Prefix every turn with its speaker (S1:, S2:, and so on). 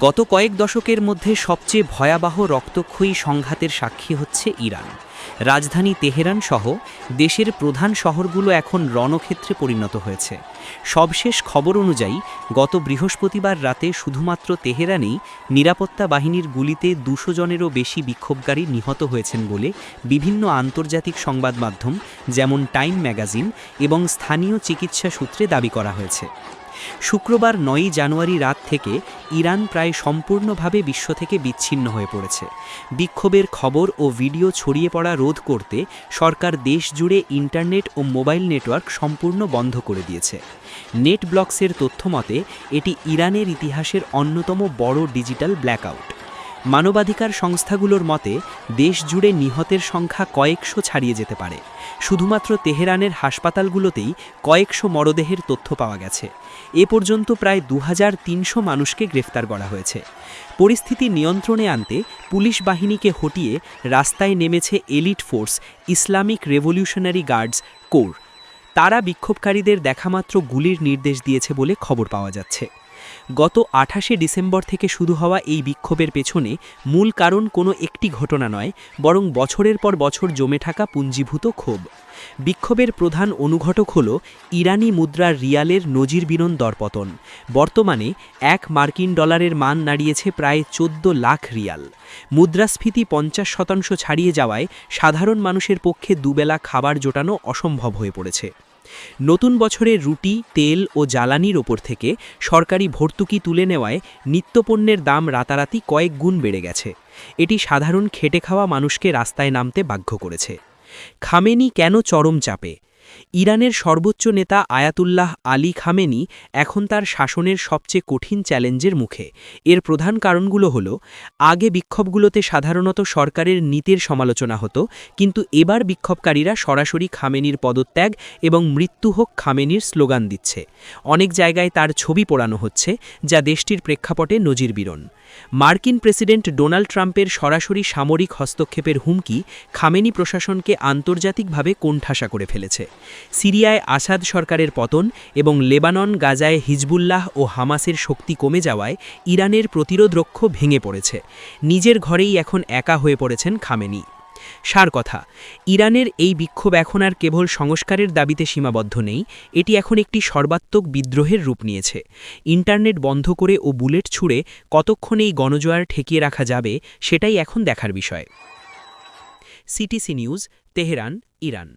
S1: গত কয়েক দশকের মধ্যে সবচেয়ে ভয়াবহ রক্তক্ষয়ী সংঘাতের সাক্ষী হচ্ছে ইরান। রাজধানী তেহরান সহ দেশের প্রধান শহরগুলো এখন রণক্ষেত্রে পরিণত হয়েছে। সবশেষ খবর অনুযায়ী গত বৃহস্পতিবার রাতে শুধুমাত্র তেহরানেই নিরাপত্তা বাহিনীর গুলিতে ২০০ জনেরও বেশি বিক্ষোভকারী নিহত হয়েছেন বলে বিভিন্ন আন্তর্জাতিক সংবাদ মাধ্যম যেমন টাইম ম্যাগাজিন এবং স্থানীয় চিকিৎসা সূত্রে দাবি করা হয়েছে। শুক্রবার ৯ জানুয়ারি রাত থেকে ইরান প্রায় সম্পূর্ণভাবে বিশ্ব থেকে বিচ্ছিন্ন হয়ে পড়েছে। বিক্ষোভের খবর ও ভিডিও ছড়িয়ে পড়া রোধ করতে সরকার দেশ জুড়ে ইন্টারনেট ও মোবাইল নেটওয়ার্ক সম্পূর্ণ বন্ধ করে দিয়েছে। নেট ব্লকসের তথ্যমতে এটি ইরানের ইতিহাসের অন্যতম বড় ডিজিটাল ব্ল্যাকআউট। মানবাধিকার সংস্থাগুলোর মতে দেশ জুড়ে নিহতের সংখ্যা কয়েকশো ছাড়িয়ে যেতে পারে। শুধুমাত্র তেহরানের হাসপাতালগুলোতেই কয়েকশো মরদেহের তথ্য পাওয়া গেছে। এ পর্যন্ত প্রায় ২৩০০ মানুষকে গ্রেফতার করা হয়েছে। পরিস্থিতি নিয়ন্ত্রণে আনতে পুলিশ বাহিনীকে হটিয়ে রাস্তায় নেমেছে elite force Islamic revolutionary guards core. তারা বিক্ষোভকারীদের দেখামাত্র গুলির নির্দেশ দিয়েছে বলে খবর পাওয়া যাচ্ছে। গত ২৮শে ডিসেম্বর থেকে শুরু হওয়া এই বিক্ষোভের পেছনে মূল কারণ কোনো একটি ঘটনা নয়, বরং বছরের পর বছর জমে থাকা পুঞ্জীভূত ক্ষোভ। বিক্ষোভের প্রধান অনুঘটক হল ইরানি মুদ্রার রিয়ালের নজিরবিহীন দরপতন। বর্তমানে মার্কিন ডলারের মান দাঁড়িয়েছে প্রায় ১৪ লাখ রিয়াল। মুদ্রাস্ফীতি ৫০% ছাড়িয়ে যাওয়ায় সাধারণ মানুষের পক্ষে দুবেলা খাবার জোটানো অসম্ভব হয়ে পড়েছে। নতুন বছরে রুটি, তেল ও জ্বালানির ওপর থেকে সরকারি ভর্তুকি তুলে নেওয়ায় নিত্যপণ্যের দাম রাতারাতি কয়েক গুণ বেড়ে গেছে। এটি সাধারণ খেটে খাওয়া মানুষকে রাস্তায় নামতে বাধ্য করেছে। খামেনি কেন চরম চাপে? ইরানের সর্বোচ্চ নেতা আয়াতুল্লাহ আলী খামেনি এখন তার শাসনের সবচেয়ে কঠিন চ্যালেঞ্জের মুখে। এর প্রধান কারণগুলো হল, আগে বিক্ষোভগুলোতে সাধারণত সরকারের নীতির সমালোচনা হতো, কিন্তু এবার বিক্ষোভকারীরা সরাসরি খামেনির পদত্যাগ এবং মৃত্যু হোক খামেনির স্লোগান দিচ্ছে। অনেক জায়গায় তার ছবি পোড়ানো হচ্ছে, যা দেশটির প্রেক্ষাপটে নজিরবিহীন। মার্কিন প্রেসিডেন্ট ডোনাল্ড ট্রাম্পের সরাসরি সামরিক হস্তক্ষেপের হুমকি খামেনি প্রশাসনকে আন্তর্জাতিকভাবে কোণঠাসা করে ফেলেছে। সিরিয়ায় আসাদ সরকারের পতন এবং লেবানন গাজায় হিজবুল্লাহ ও হামাসের শক্তি কমে যাওয়ায় ইরানের প্রতিরোধরক্ষ ভেঙে পড়েছে। নিজের ঘরেই এখন একা হয়ে পড়েছেন খামেনি। সার কথা, ইরানের এই বিক্ষোভ এখন আর কেবল সংস্কারের দাবিতে সীমাবদ্ধ নেই, এটি এখন একটি সর্বাত্মক বিদ্রোহের রূপ নিয়েছে। ইন্টারনেট বন্ধ করে ও বুলেট ছুড়ে কতক্ষণ এই গণজোয়ার ঠেকিয়ে রাখা যাবে, সেটাই এখন দেখার বিষয়। CTC news, Tehran, Iran.